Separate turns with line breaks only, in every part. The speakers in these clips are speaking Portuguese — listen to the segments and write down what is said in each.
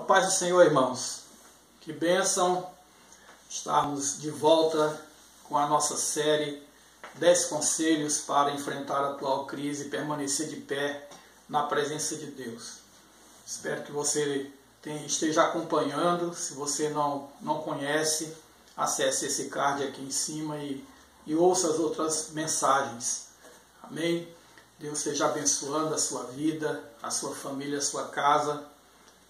Paz do Senhor, irmãos. Que bênção estarmos de volta com a nossa série 10 conselhos para enfrentar a atual crise e permanecer de pé na presença de Deus. Espero que você esteja acompanhando. Se você não conhece, acesse esse card aqui em cima e ouça as outras mensagens. Amém? Deus esteja abençoando a sua vida, a sua família, a sua casa.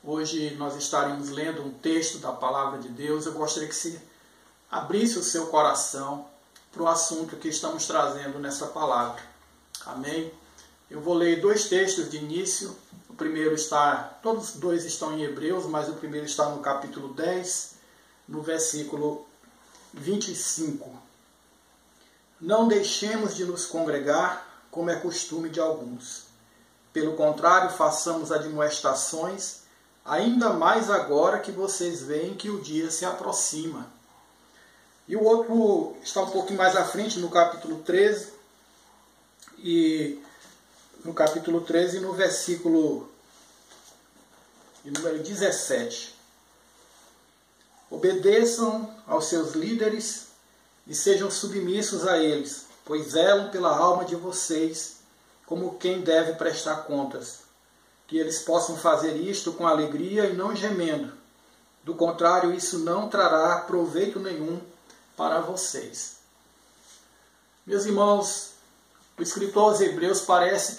Hoje nós estaremos lendo um texto da Palavra de Deus. Eu gostaria que você abrisse o seu coração para o assunto que estamos trazendo nessa palavra. Amém? Eu vou ler dois textos de início. O primeiro todos os dois estão em Hebreus, mas o primeiro está no capítulo 10, no versículo 25. Não deixemos de nos congregar, como é costume de alguns. Pelo contrário, façamos admoestações, ainda mais agora que vocês veem que o dia se aproxima. E o outro está um pouquinho mais à frente, no capítulo 13, no versículo número 17. Obedeçam aos seus líderes e sejam submissos a eles, pois zelam pela alma de vocês, como quem deve prestar contas. Que eles possam fazer isto com alegria e não gemendo. Do contrário, isso não trará proveito nenhum para vocês. Meus irmãos, o escritor aos Hebreus parece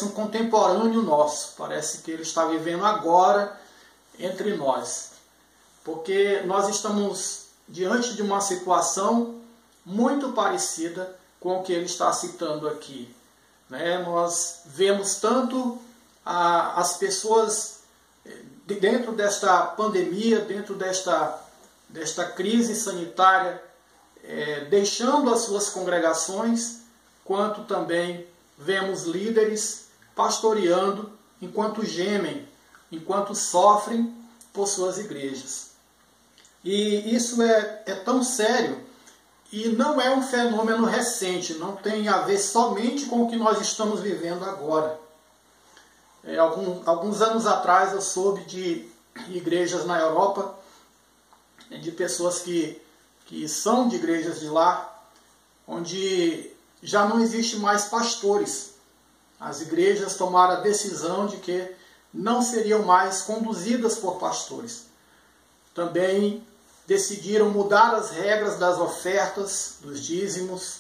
um contemporâneo nosso. Parece que ele está vivendo agora entre nós. Porque nós estamos diante de uma situação muito parecida com o que ele está citando aqui. Nós vemos tanto as pessoas dentro desta pandemia, dentro desta crise sanitária, deixando as suas congregações, quanto também vemos líderes pastoreando enquanto gemem, enquanto sofrem por suas igrejas. E isso é tão sério. E não é um fenômeno recente, não tem a ver somente com o que nós estamos vivendo agora. Alguns anos atrás eu soube de igrejas na Europa, de pessoas que são de igrejas de lá, onde já não existe mais pastores. As igrejas tomaram a decisão de que não seriam mais conduzidas por pastores. Também decidiram mudar as regras das ofertas, dos dízimos,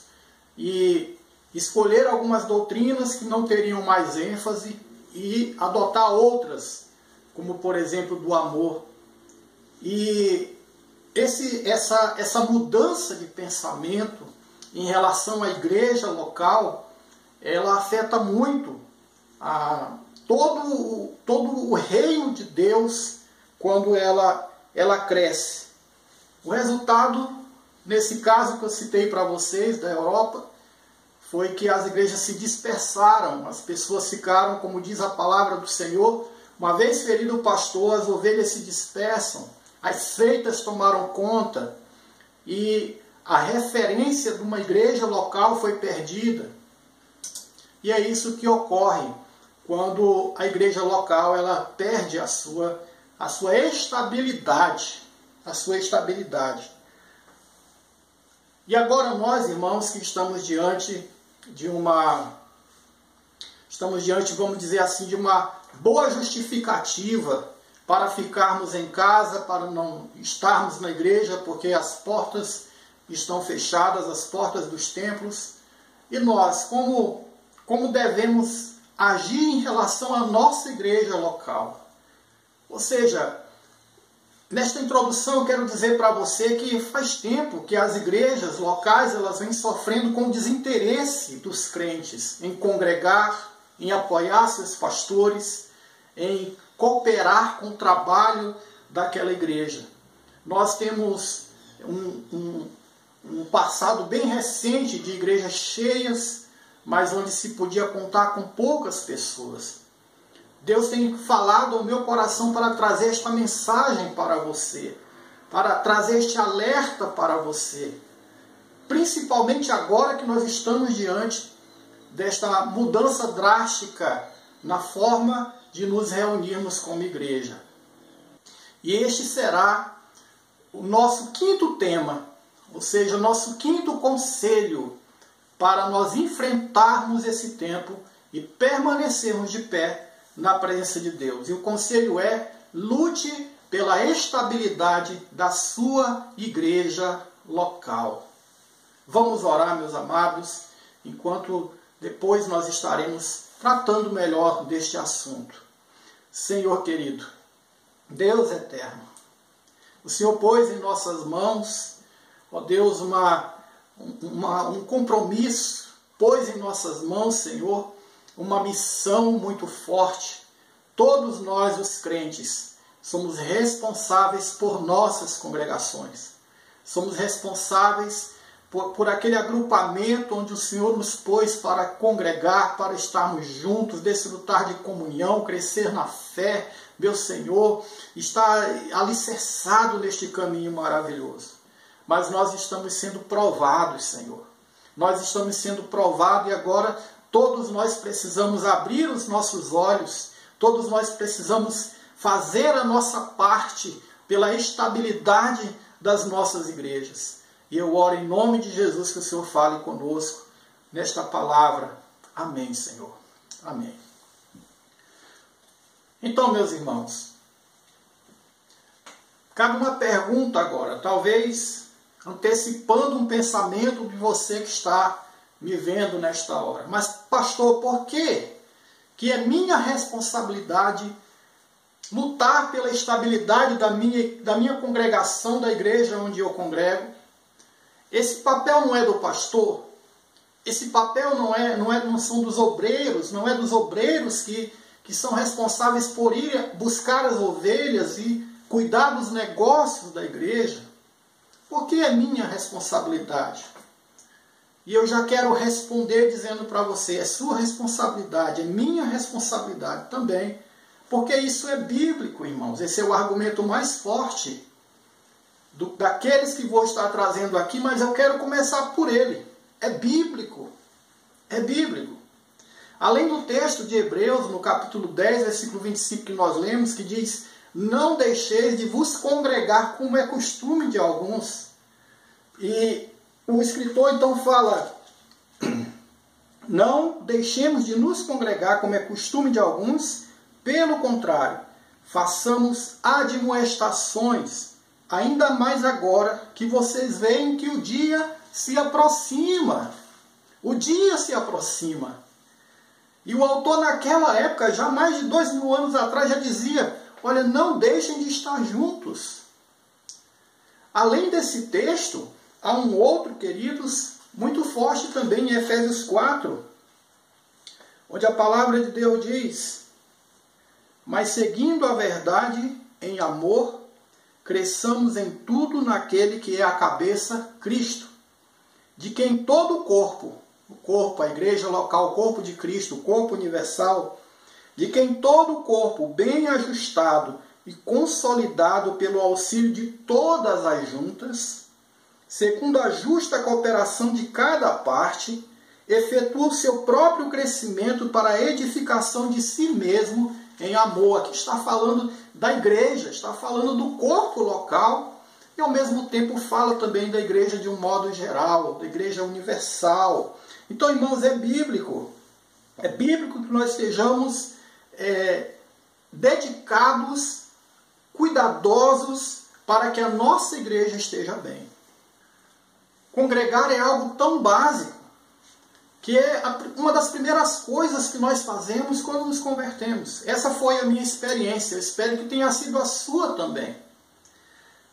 e escolher algumas doutrinas que não teriam mais ênfase e adotar outras, como por exemplo do amor. E essa mudança de pensamento em relação à igreja local, ela afeta muito todo o reino de Deus quando ela cresce. O resultado, nesse caso que eu citei para vocês, da Europa, foi que as igrejas se dispersaram, as pessoas ficaram, como diz a palavra do Senhor, uma vez ferido o pastor, as ovelhas se dispersam, as seitas tomaram conta e a referência de uma igreja local foi perdida. E é isso que ocorre quando a igreja local ela perde a sua estabilidade. E agora nós, irmãos, que estamos diante, vamos dizer assim, de uma boa justificativa para ficarmos em casa, para não estarmos na igreja, porque as portas estão fechadas, as portas dos templos. E nós, como devemos agir em relação à nossa igreja local? Ou seja, nesta introdução eu quero dizer para você que faz tempo que as igrejas locais elas vêm sofrendo com o desinteresse dos crentes em congregar, em apoiar seus pastores, em cooperar com o trabalho daquela igreja. Nós temos um passado bem recente de igrejas cheias, mas onde se podia contar com poucas pessoas. Deus tem falado ao meu coração para trazer esta mensagem para você, para trazer este alerta para você. Principalmente agora que nós estamos diante desta mudança drástica na forma de nos reunirmos como igreja. E este será o nosso quinto tema, ou seja, o nosso quinto conselho para nós enfrentarmos esse tempo e permanecermos de pé na presença de Deus. E o conselho é: lute pela estabilidade da sua igreja local. Vamos orar, meus amados, enquanto depois nós estaremos tratando melhor deste assunto. Senhor querido, Deus eterno, o Senhor pôs em nossas mãos, ó Deus, um compromisso, pôs em nossas mãos, Senhor, uma missão muito forte. Todos nós, os crentes, somos responsáveis por nossas congregações. Somos responsáveis por aquele agrupamento onde o Senhor nos pôs para congregar, para estarmos juntos, desfrutar de comunhão, crescer na fé. Meu Senhor, está alicerçado neste caminho maravilhoso. Mas nós estamos sendo provados, Senhor. Nós estamos sendo provados e agora todos nós precisamos abrir os nossos olhos, todos nós precisamos fazer a nossa parte pela estabilidade das nossas igrejas. E eu oro em nome de Jesus que o Senhor fale conosco nesta palavra. Amém, Senhor. Amém. Então, meus irmãos, cabe uma pergunta agora, talvez antecipando um pensamento de você que está me vendo nesta hora. Mas, pastor, por que é minha responsabilidade lutar pela estabilidade da minha congregação, da igreja onde eu congrego? Esse papel não é do pastor? Esse papel não são dos obreiros? Não é dos obreiros que são responsáveis por ir buscar as ovelhas e cuidar dos negócios da igreja? Por que é minha responsabilidade? E eu já quero responder dizendo para você: é sua responsabilidade, é minha responsabilidade também. Porque isso é bíblico, irmãos. Esse é o argumento mais forte daqueles que vou estar trazendo aqui, mas eu quero começar por ele. É bíblico. É bíblico. Além do texto de Hebreus, no capítulo 10, versículo 25, que nós lemos, que diz: não deixeis de vos congregar, como é costume de alguns. E o escritor então fala: não deixemos de nos congregar, como é costume de alguns, pelo contrário, façamos admoestações, ainda mais agora que vocês veem que o dia se aproxima. O dia se aproxima. E o autor naquela época, já mais de 2000 anos atrás, já dizia: olha, não deixem de estar juntos. Além desse texto, há um outro, queridos, muito forte também em Efésios 4, onde a palavra de Deus diz: mas seguindo a verdade em amor, cresçamos em tudo naquele que é a cabeça, Cristo, de quem todo o corpo, a igreja local, o corpo de Cristo, o corpo universal, de quem todo o corpo, bem ajustado e consolidado pelo auxílio de todas as juntas, segundo a justa cooperação de cada parte, efetua o seu próprio crescimento para a edificação de si mesmo em amor. Aqui está falando da igreja, está falando do corpo local, e ao mesmo tempo fala também da igreja de um modo geral, da igreja universal. Então, irmãos, é bíblico. É bíblico que nós estejamos dedicados, cuidadosos, para que a nossa igreja esteja bem. Congregar é algo tão básico, que é uma das primeiras coisas que nós fazemos quando nos convertemos. Essa foi a minha experiência, eu espero que tenha sido a sua também.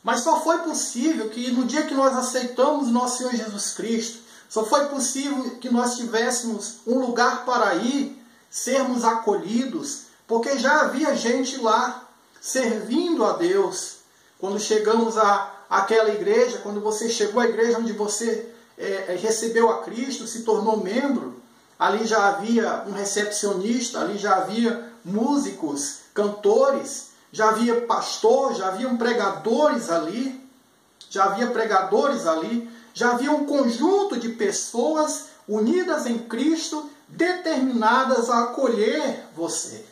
Mas só foi possível que no dia que nós aceitamos nosso Senhor Jesus Cristo, só foi possível que nós tivéssemos um lugar para ir, sermos acolhidos, porque já havia gente lá servindo a Deus. Quando chegamos àquela igreja, quando você chegou à igreja onde você recebeu a Cristo, se tornou membro, ali já havia um recepcionista, ali já havia músicos, cantores, já havia pastor, já haviam pregadores ali, já havia um conjunto de pessoas unidas em Cristo, determinadas a acolher você.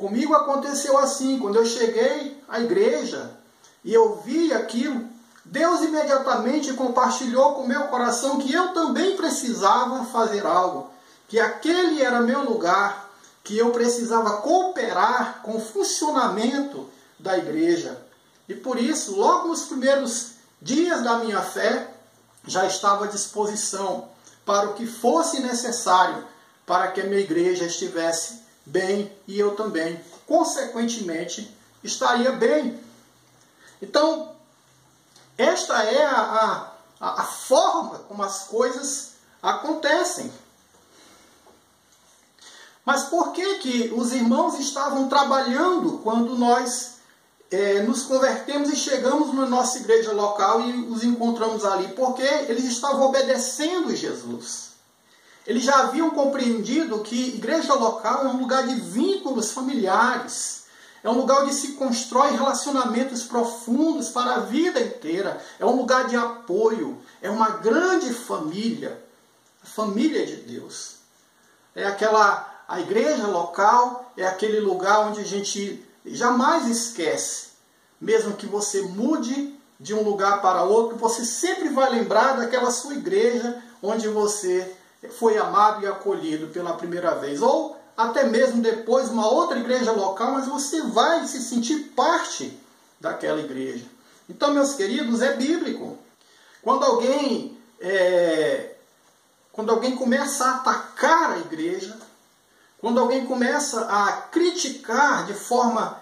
Comigo aconteceu assim, quando eu cheguei à igreja e eu vi aquilo, Deus imediatamente compartilhou com o meu coração que eu também precisava fazer algo, que aquele era meu lugar, que eu precisava cooperar com o funcionamento da igreja. E por isso, logo nos primeiros dias da minha fé, já estava à disposição para o que fosse necessário para que a minha igreja estivesse bem e eu também, consequentemente, estaria bem. Então, esta é a forma como as coisas acontecem. Mas por que os irmãos estavam trabalhando quando nós nos convertemos e chegamos na nossa igreja local e os encontramos ali? Porque eles estavam obedecendo Jesus. Eles já haviam compreendido que igreja local é um lugar de vínculos familiares. É um lugar onde se constrói relacionamentos profundos para a vida inteira. É um lugar de apoio. É uma grande família. A família de Deus. A igreja local é aquele lugar onde a gente jamais esquece. Mesmo que você mude de um lugar para outro, você sempre vai lembrar daquela sua igreja onde você foi amado e acolhido pela primeira vez. Ou até mesmo depois uma outra igreja local, mas você vai se sentir parte daquela igreja. Então, meus queridos, é bíblico. Quando alguém começa a atacar a igreja, quando alguém começa a criticar de forma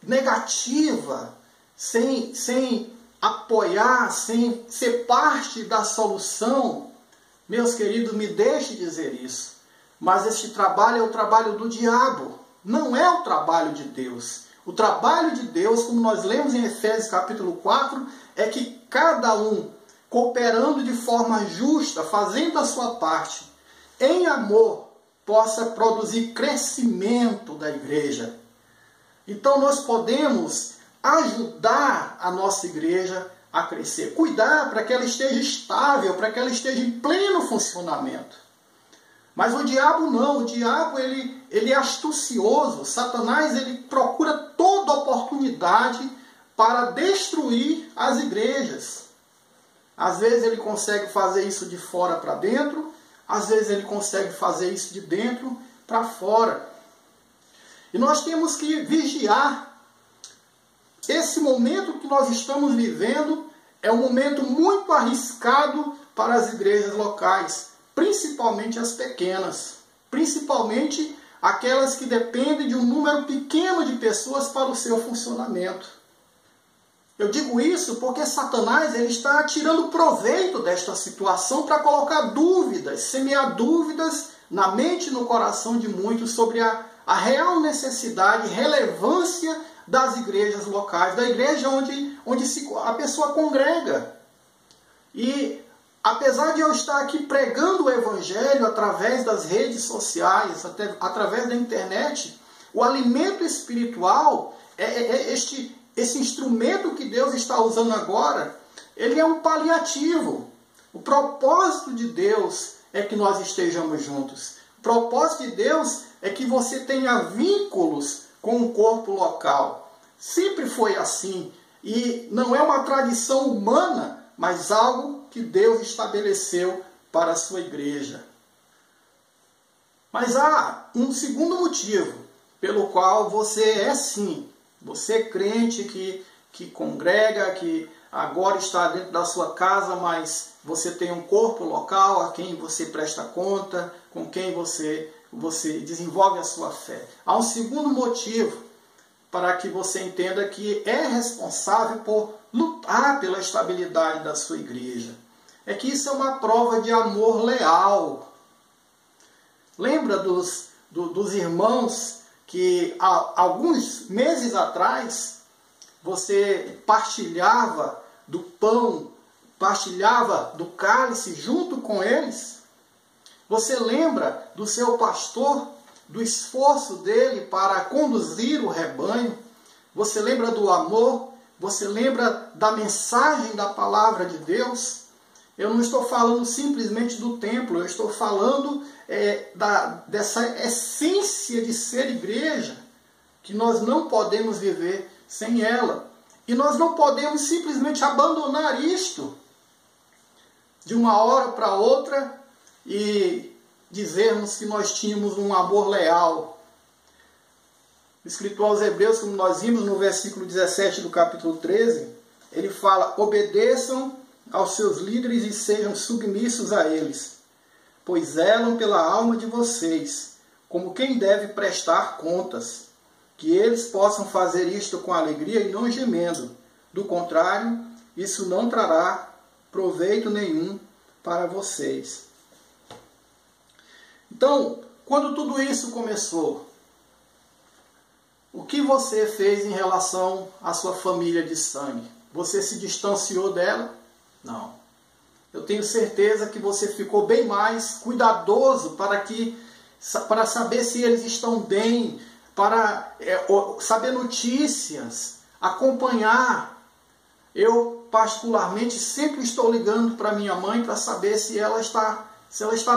negativa, sem apoiar, sem ser parte da solução, meus queridos, me deixe dizer isso. Mas este trabalho é o trabalho do diabo, não é o trabalho de Deus. O trabalho de Deus, como nós lemos em Efésios capítulo 4, é que cada um, cooperando de forma justa, fazendo a sua parte, em amor, possa produzir crescimento da igreja. Então nós podemos ajudar a nossa igreja a crescer, cuidar para que ela esteja estável, para que ela esteja em pleno funcionamento. Mas o diabo não, o diabo ele é astucioso. Satanás ele procura toda oportunidade para destruir as igrejas. Às vezes ele consegue fazer isso de fora para dentro, às vezes ele consegue fazer isso de dentro para fora. E nós temos que vigiar. Esse momento que nós estamos vivendo é um momento muito arriscado para as igrejas locais, principalmente as pequenas, principalmente aquelas que dependem de um número pequeno de pessoas para o seu funcionamento. Eu digo isso porque Satanás ele está tirando proveito desta situação para colocar dúvidas, semear dúvidas na mente e no coração de muitos sobre a real necessidade e relevância das igrejas locais, da igreja onde a pessoa congrega. E apesar de eu estar aqui pregando o Evangelho através das redes sociais, através da internet, o alimento espiritual, esse instrumento que Deus está usando agora, ele é um paliativo. O propósito de Deus é que nós estejamos juntos. O propósito de Deus é que você tenha vínculos com o corpo local. Sempre foi assim. E não é uma tradição humana, mas algo que Deus estabeleceu para a sua igreja. Mas há um segundo motivo pelo qual você é sim, você crente que congrega, que agora está dentro da sua casa, mas você tem um corpo local a quem você presta conta, com quem você desenvolve a sua fé. Há um segundo motivo para que você entenda que é responsável por lutar pela estabilidade da sua igreja. É que isso é uma prova de amor leal. Lembra dos irmãos que há alguns meses atrás você partilhava do pão, partilhava do cálice junto com eles? Você lembra do seu pastor, do esforço dele para conduzir o rebanho? Você lembra do amor? Você lembra da mensagem da palavra de Deus? Eu não estou falando simplesmente do templo, eu estou falando dessa essência de ser igreja, que nós não podemos viver sem ela. E nós não podemos simplesmente abandonar isto de uma hora para outra e dizermos que nós tínhamos um amor leal. O escritor aos Hebreus, como nós vimos no versículo 17 do capítulo 13, ele fala: obedeçam aos seus líderes e sejam submissos a eles, pois zelam pela alma de vocês, como quem deve prestar contas, que eles possam fazer isto com alegria e não gemendo. Do contrário, isso não trará proveito nenhum para vocês. Então, quando tudo isso começou, o que você fez em relação à sua família de sangue? Você se distanciou dela? Não. Eu tenho certeza que você ficou bem mais cuidadoso para saber se eles estão bem, para saber notícias, acompanhar. Eu, particularmente, sempre estou ligando para minha mãe para saber se ela está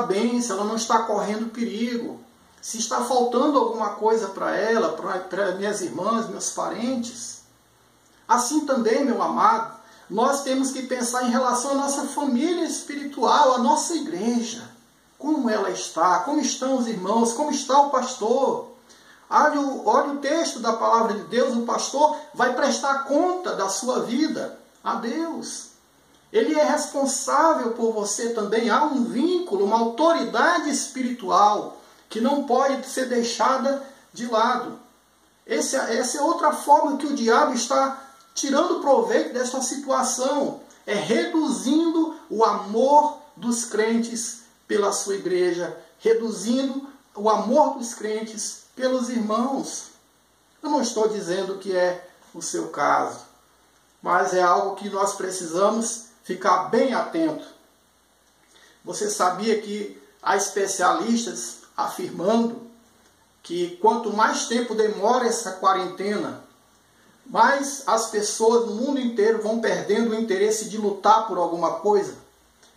bem, se ela não está correndo perigo, se está faltando alguma coisa para ela, para minhas irmãs, meus parentes. Assim também, meu amado, nós temos que pensar em relação à nossa família espiritual, à nossa igreja. Como ela está, como estão os irmãos, como está o pastor. Olha o texto da palavra de Deus, o pastor vai prestar conta da sua vida a Deus. Ele é responsável por você também. Há um vínculo, uma autoridade espiritual que não pode ser deixada de lado. Essa é outra forma que o diabo está tirando proveito desta situação. É reduzindo o amor dos crentes pela sua igreja, reduzindo o amor dos crentes pelos irmãos. Eu não estou dizendo que é o seu caso, mas é algo que nós precisamos ficar bem atento. Você sabia que há especialistas afirmando que quanto mais tempo demora essa quarentena, mais as pessoas no mundo inteiro vão perdendo o interesse de lutar por alguma coisa.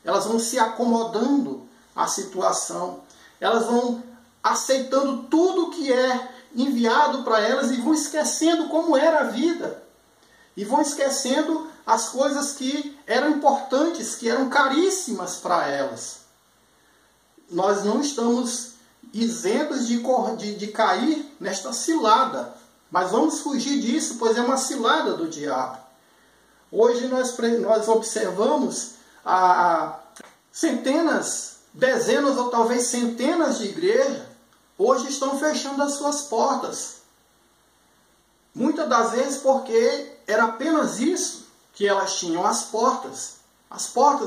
Elas vão se acomodando à situação. Elas vão aceitando tudo que é enviado para elas e vão esquecendo como era a vida. E vão esquecendo as coisas que eram importantes, que eram caríssimas para elas. Nós não estamos isentos de cair nesta cilada, mas vamos fugir disso, pois é uma cilada do diabo. Hoje nós observamos centenas, dezenas ou talvez centenas de igrejas hoje estão fechando as suas portas. Muitas das vezes porque era apenas isso que elas tinham, as portas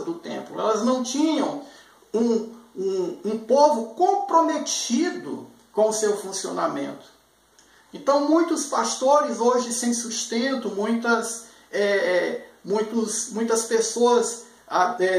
do templo. Elas não tinham um povo comprometido com o seu funcionamento. Então muitos pastores hoje sem sustento, muitas pessoas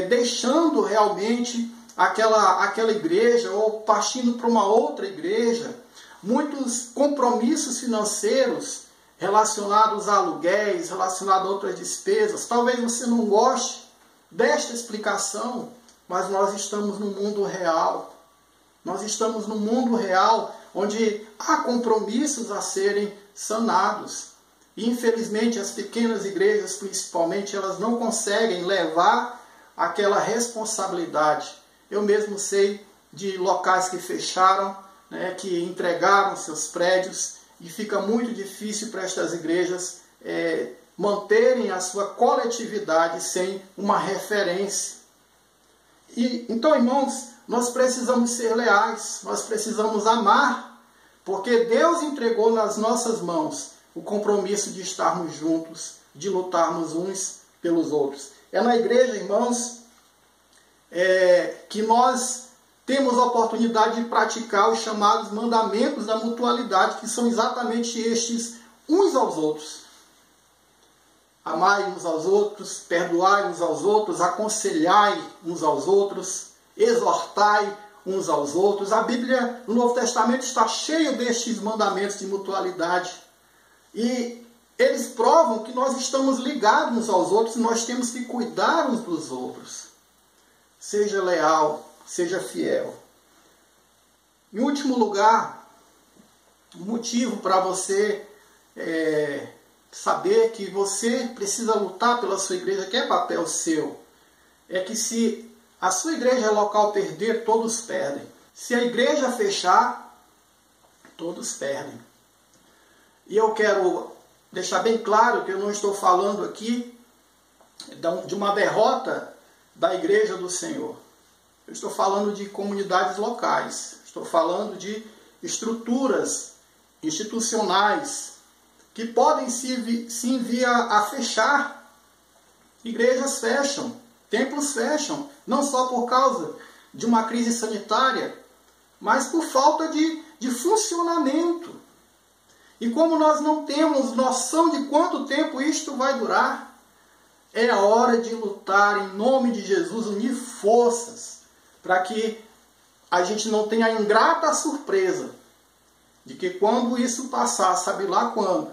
deixando realmente aquela igreja ou partindo para uma outra igreja, muitos compromissos financeiros relacionados a aluguéis, relacionados a outras despesas. Talvez você não goste desta explicação, mas nós estamos no mundo real. Nós estamos no mundo real onde há compromissos a serem sanados. E, infelizmente, as pequenas igrejas, principalmente, elas não conseguem levar aquela responsabilidade. Eu mesmo sei de locais que fecharam, que entregaram seus prédios, e fica muito difícil para estas igrejas manterem a sua coletividade sem uma referência. Então, irmãos, nós precisamos ser leais, nós precisamos amar, porque Deus entregou nas nossas mãos o compromisso de estarmos juntos, de lutarmos uns pelos outros. É na igreja, irmãos, que nós temos a oportunidade de praticar os chamados mandamentos da mutualidade, que são exatamente estes, uns aos outros. Amai uns aos outros, perdoai uns aos outros, aconselhai uns aos outros, exortai uns aos outros. A Bíblia, no Novo Testamento, está cheia destes mandamentos de mutualidade. E eles provam que nós estamos ligados uns aos outros e nós temos que cuidar uns dos outros. seja leal, seja fiel. Em último lugar, um motivo para você saber que você precisa lutar pela sua igreja, que é papel seu, é que se a sua igreja local perder, todos perdem. Se a igreja fechar, todos perdem. E eu quero deixar bem claro que eu não estou falando aqui de uma derrota da igreja do Senhor. Eu estou falando de comunidades locais. Estou falando de estruturas institucionais que podem se enviar a fechar. Igrejas fecham, templos fecham, não só por causa de uma crise sanitária, mas por falta de funcionamento. E como nós não temos noção de quanto tempo isto vai durar, é a hora de lutar em nome de Jesus, unir forças, para que a gente não tenha a ingrata surpresa de que quando isso passar, sabe lá quando,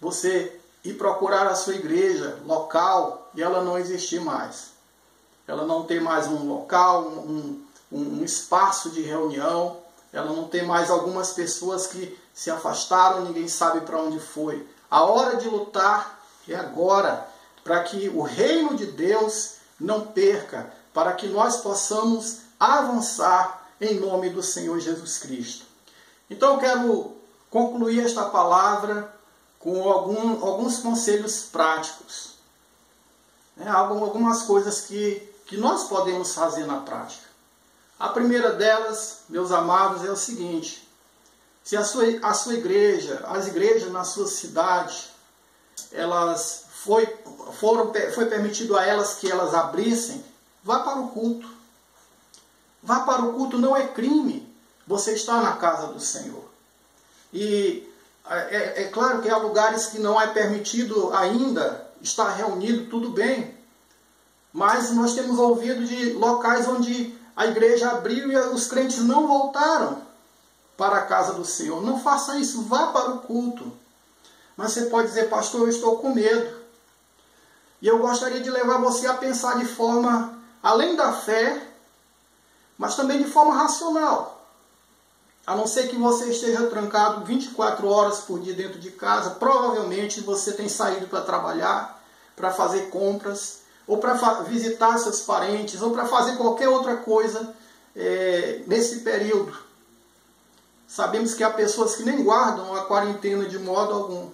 você ir procurar a sua igreja local e ela não existir mais. Ela não tem mais um local, um espaço de reunião, ela não tem mais algumas pessoas que se afastaram, ninguém sabe para onde foi. A hora de lutar é agora, para que o reino de Deus não perca, para que nós possamos avançar em nome do Senhor Jesus Cristo. Então eu quero concluir esta palavra com alguns conselhos práticos. Algumas coisas que nós podemos fazer na prática. A primeira delas, meus amados, é o seguinte: se a sua igreja, as igrejas na sua cidade, foi permitido a elas que elas abrissem, vá para o culto. Vá para o culto, não é crime você estar na casa do Senhor. E é claro que há lugares que não é permitido ainda estar reunido, tudo bem. Mas nós temos ouvido de locais onde a igreja abriu e os crentes não voltaram para a casa do Senhor. Não faça isso, vá para o culto. Mas você pode dizer: pastor, eu estou com medo. E eu gostaria de levar você a pensar de forma, além da fé, mas também de forma racional. A não ser que você esteja trancado 24 horas por dia dentro de casa, provavelmente você tem saído para trabalhar, para fazer compras, ou para visitar seus parentes, ou para fazer qualquer outra coisa nesse período. Sabemos que há pessoas que nem guardam a quarentena de modo algum.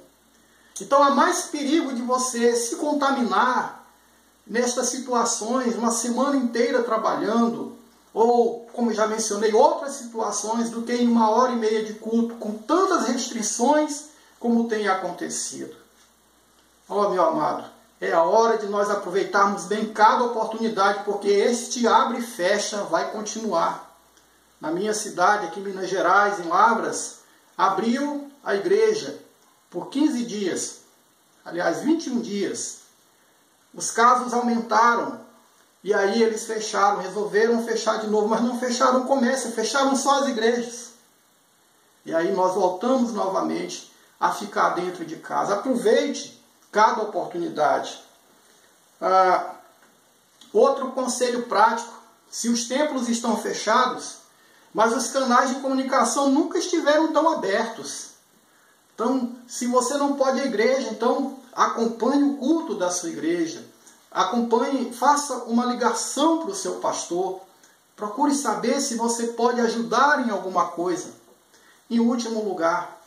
Então há mais perigo de você se contaminar nestas situações, uma semana inteira trabalhando, ou, como já mencionei, outras situações, do que em 1h30 de culto, com tantas restrições como tem acontecido. Ó, meu amado, é a hora de nós aproveitarmos bem cada oportunidade, porque este abre e fecha vai continuar. Na minha cidade, aqui em Minas Gerais, em Lavras, abriu a igreja por 15 dias, aliás, 21 dias. Os casos aumentaram. E aí eles fecharam, resolveram fechar de novo, mas não fecharam o comércio, fecharam só as igrejas. E aí nós voltamos novamente a ficar dentro de casa. Aproveite cada oportunidade. Outro conselho prático: se os templos estão fechados, mas os canais de comunicação nunca estiveram tão abertos. Então, se você não pode ir à igreja, então acompanhe o culto da sua igreja. Acompanhe, faça uma ligação para o seu pastor. Procure saber se você pode ajudar em alguma coisa. Em último lugar,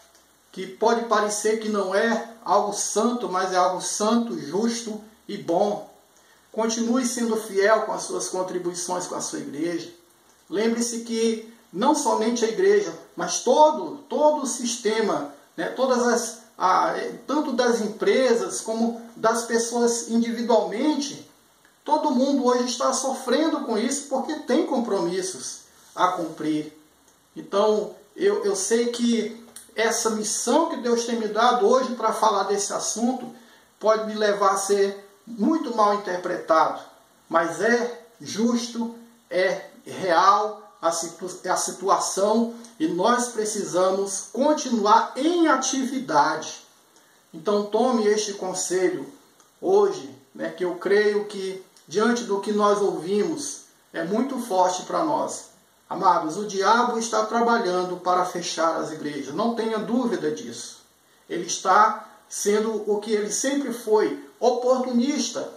que pode parecer que não é algo santo, mas é algo santo, justo e bom. Continue sendo fiel com as suas contribuições com a sua igreja. Lembre-se que não somente a igreja, mas todo o sistema, tanto das empresas como das pessoas individualmente, todo mundo hoje está sofrendo com isso porque tem compromissos a cumprir. Então, eu sei que essa missão que Deus tem me dado hoje para falar desse assunto pode me levar a ser muito mal interpretado, mas é justo, é real a situação e nós precisamos continuar em atividade. Então tome este conselho hoje, que eu creio que diante do que nós ouvimos, é muito forte para nós. Amados, o diabo está trabalhando para fechar as igrejas, não tenha dúvida disso. Ele está sendo o que ele sempre foi, oportunista.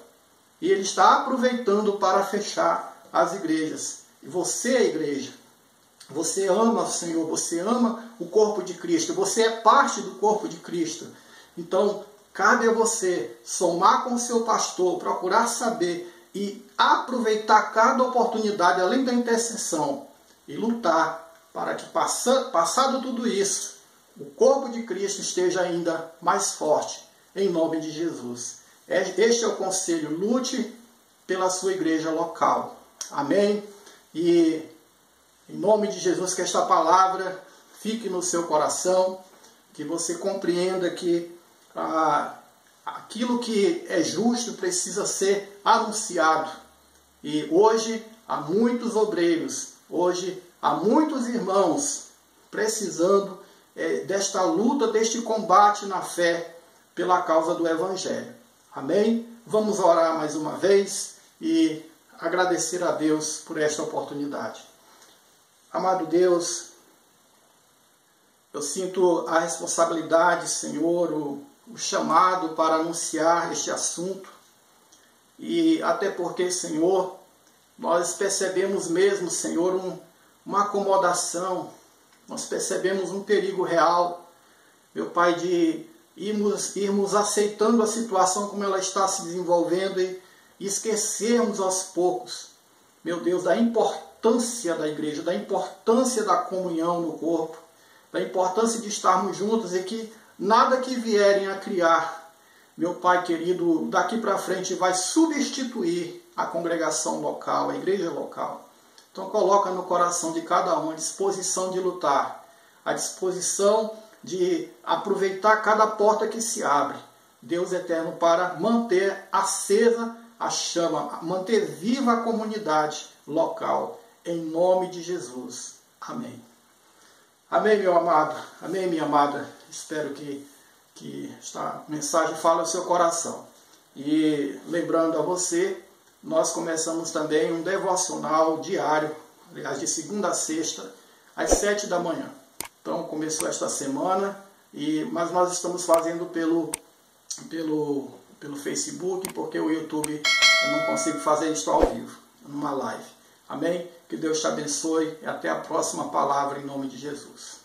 E ele está aproveitando para fechar as igrejas. E você, igreja, você ama o Senhor, você ama o corpo de Cristo, você é parte do corpo de Cristo. Então, cabe a você somar com o seu pastor, procurar saber e aproveitar cada oportunidade, além da intercessão, e lutar para que, passado tudo isso, o corpo de Cristo esteja ainda mais forte, em nome de Jesus. Este é o conselho, lute pela sua igreja local. Amém? E em nome de Jesus, que esta palavra fique no seu coração, que você compreenda que aquilo que é justo precisa ser anunciado. E hoje há muitos obreiros, hoje há muitos irmãos precisando desta luta, deste combate na fé pela causa do Evangelho. Amém? Vamos orar mais uma vez e agradecer a Deus por esta oportunidade. Amado Deus, eu sinto a responsabilidade, Senhor, o chamado para anunciar este assunto. E até porque, Senhor, nós percebemos mesmo, Senhor, uma acomodação, nós percebemos um perigo real, meu Pai, de irmos aceitando a situação como ela está se desenvolvendo e esquecermos aos poucos, meu Deus, da importância da igreja, da importância da comunhão no corpo, da importância de estarmos juntos e que nada que vierem a criar, meu Pai querido, daqui para frente vai substituir a congregação local, a igreja local. Então coloca no coração de cada um a disposição de lutar, a disposição de aproveitar cada porta que se abre, Deus eterno, para manter acesa a chama, manter viva a comunidade local, em nome de Jesus. Amém. Amém, meu amado. Amém, minha amada. Espero que esta mensagem fale ao seu coração. E lembrando a você, nós começamos também um devocional diário, aliás, de segunda a sexta, às 7 da manhã. Então, começou esta semana, mas nós estamos fazendo pelo Facebook, porque o YouTube eu não consigo fazer isso ao vivo, numa live. Amém? Que Deus te abençoe e até a próxima palavra em nome de Jesus.